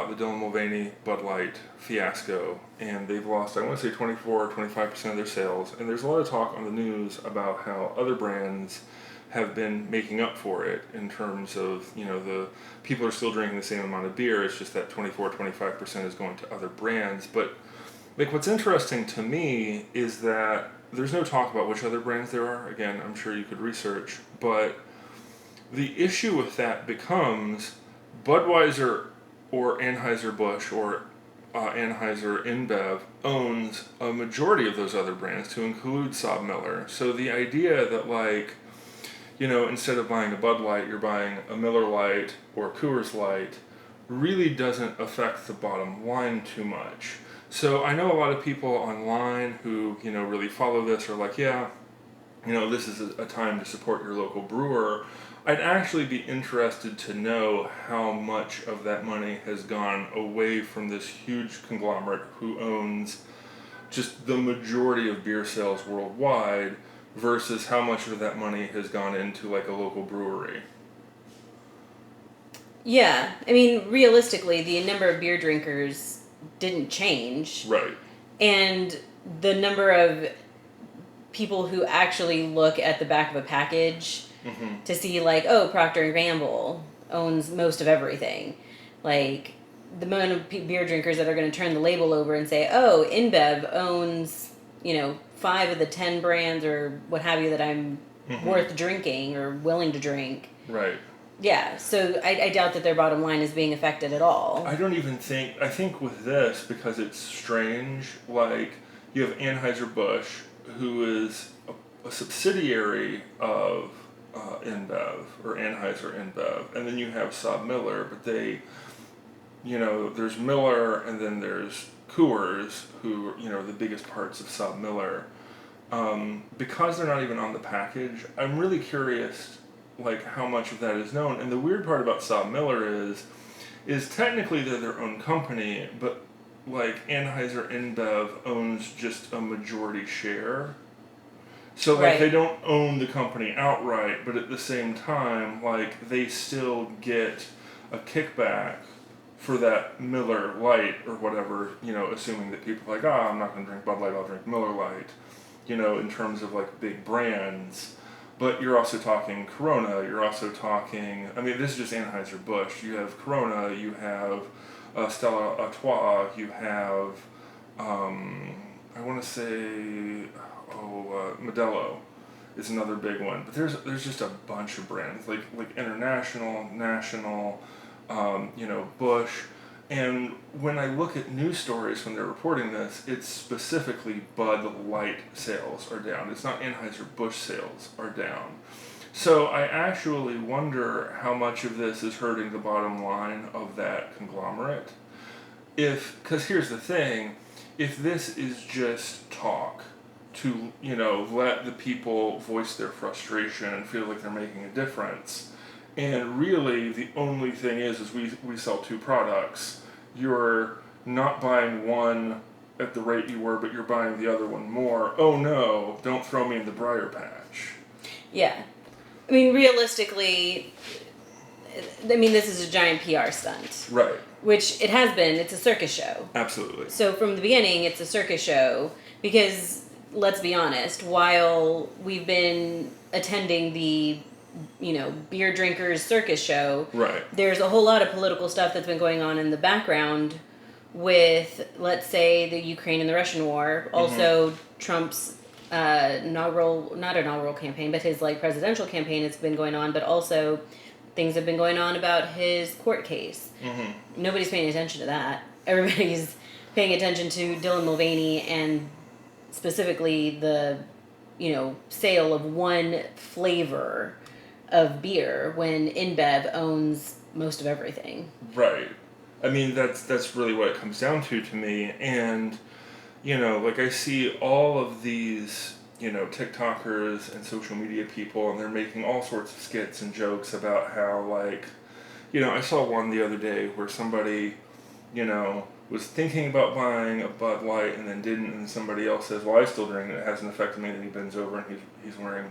about the Dylan Mulvaney Bud Light fiasco, and they've lost, I want to say, 24 or 25% of their sales. And there's a lot of talk on the news about how other brands have been making up for it in terms of, the people are still drinking the same amount of beer. It's just that 24-25% is going to other brands. But like, what's interesting to me is that there's no talk about which other brands there are. Again, I'm sure you could research, but the issue with that becomes Budweiser or Anheuser-Busch or Anheuser InBev owns a majority of those other brands, to include Saab Miller. So the idea that, like, instead of buying a Bud Light, you're buying a Miller Lite or Coors Light really doesn't affect the bottom line too much. So I know a lot of people online who, really follow this are like, yeah, this is a time to support your local brewer. I'd actually be interested to know how much of that money has gone away from this huge conglomerate who owns just the majority of beer sales worldwide versus how much of that money has gone into like a local brewery. Yeah, I mean, realistically, the number of beer drinkers didn't change. Right. And the number of people who actually look at the back of a package to see, like, oh, Procter & Gamble owns most of everything. Like, the amount of beer drinkers that are going to turn the label over and say, oh, InBev owns, 5 of the 10 brands or what have you that I'm worth drinking or willing to drink. Right. Yeah, so I doubt that their bottom line is being affected at all. I think with this, because it's strange, like, you have Anheuser-Busch, who is a subsidiary of InBev, or Anheuser InBev, and then you have Saab Miller, but they, there's Miller, and then there's Coors, who are the biggest parts of Saab Miller. Because they're not even on the package, I'm really curious, like, how much of that is known. And the weird part about Saab Miller is technically they're their own company, but like Anheuser InBev owns just a majority share. So like they don't own the company outright, but at the same time, like, they still get a kickback for that Miller Lite or whatever, assuming that people are like, I'm not going to drink Bud Light, I'll drink Miller Lite, in terms of like big brands. But you're also talking Corona, you're also talking, this is just Anheuser-Busch. You have Corona, you have Stella Artois, you have, I want to say, Modelo is another big one. But there's just a bunch of brands, like International, National, Busch. And when I look at news stories when they're reporting this, it's specifically Bud Light sales are down. It's not Anheuser-Busch sales are down. So I actually wonder how much of this is hurting the bottom line of that conglomerate. Because here's the thing, if this is just talk to, let the people voice their frustration and feel like they're making a difference, and really the only thing is we sell 2 products, you're not buying one at the rate you were, but you're buying the other one more. Oh no, don't throw me in the briar patch. Yeah. Realistically, this is a giant PR stunt. Right. Which it has been. It's a circus show. Absolutely. So from the beginning, it's a circus show because, let's be honest, while we've been attending the beer drinkers circus show, right, there's a whole lot of political stuff that's been going on in the background with, let's say, the Ukraine and the Russian war. Also, Trump's not inaugural campaign, but his presidential campaign has been going on, but also things have been going on about his court case. Nobody's paying attention to that. Everybody's paying attention to Dylan Mulvaney and specifically the, sale of one flavor of beer when InBev owns most of everything. Right. That's really what it comes down to me. And, I see all of these, TikTokers and social media people, and they're making all sorts of skits and jokes about how, I saw one the other day where somebody, was thinking about buying a Bud Light and then didn't, and somebody else says, well, I still drink it, it hasn't affected me, and then he bends over and he's wearing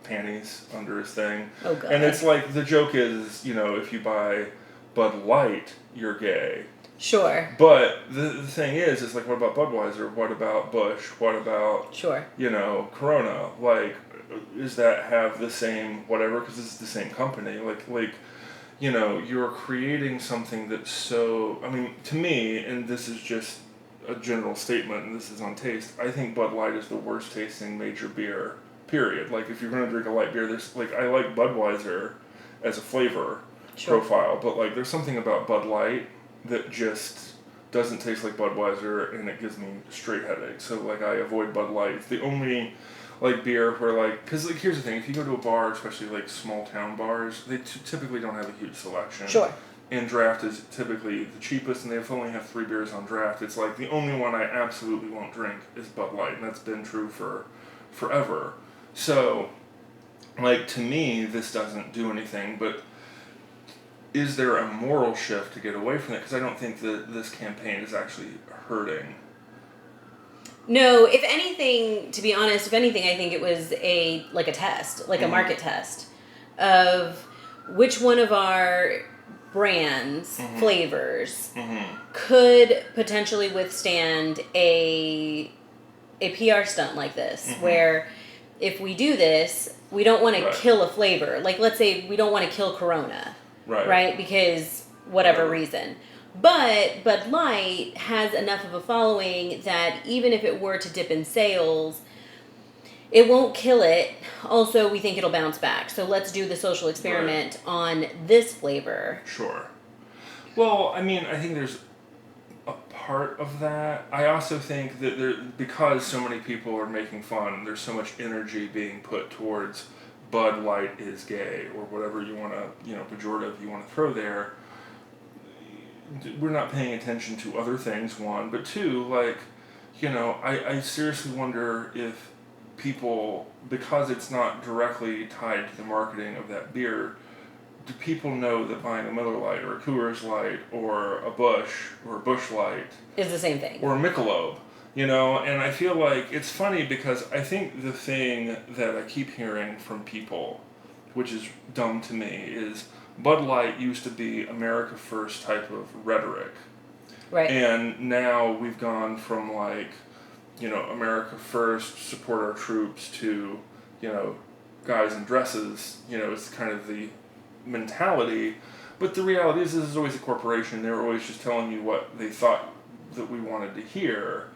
panties under his thing. Oh, God. And it's like, the joke is, if you buy Bud Light, you're gay. Sure. But the thing is like, what about Budweiser? What about Busch? What about, Sure. Corona? Like, does that have the same whatever? Because it's the same company. You're creating something that's so. I mean, to me, and this is just a general statement, and this is on taste. I think Bud Light is the worst tasting major beer. Period. Like, if you're gonna drink a light beer, I like Budweiser as a flavor profile, but there's something about Bud Light that just doesn't taste like Budweiser, and it gives me straight headaches. So I avoid Bud Light. It's the only beer where because here's the thing: if you go to a bar, especially small town bars, they typically don't have a huge selection. Sure. And draft is typically the cheapest, and they only have 3 beers on draft. It's the only one I absolutely won't drink is Bud Light, and that's been true for forever. So, to me, this doesn't do anything, but is there a moral shift to get away from it? Because I don't think that this campaign is actually hurting. No, if anything, to be honest, I think it was a test, a market test of which one of our brands, flavors, could potentially withstand a PR stunt like this, where if we do this, we don't want to kill a flavor. Let's say we don't want to kill Corona, right? Because whatever reason. But Bud Light has enough of a following that even if it were to dip in sales, it won't kill it. Also, we think it'll bounce back. So let's do the social experiment on this flavor. Sure. Well, I mean, I think there's a part of that. I also think that because so many people are making fun, there's so much energy being put towards Bud Light is gay, or whatever you want to, pejorative you want to throw there. We're not paying attention to other things, one, but two, I seriously wonder if people, because it's not directly tied to the marketing of that beer, do people know that buying a Miller Lite or a Coors Light or a Busch or a Busch Light is the same thing, or a Michelob, and I feel it's funny because I think the thing that I keep hearing from people, which is dumb to me, is Bud Light used to be America First type of rhetoric. Right. And now we've gone from America First, support our troops, to, guys in dresses, it's kind of the mentality. But the reality is, this is always a corporation. They're always just telling you what they thought that we wanted to hear.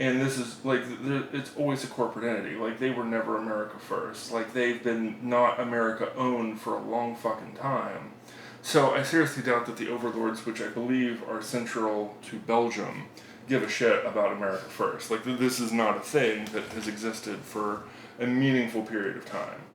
And this is, it's always a corporate entity. They were never America First. They've been not America-owned for a long fucking time. So I seriously doubt that the overlords, which I believe are central to Belgium, give a shit about America First. This is not a thing that has existed for a meaningful period of time.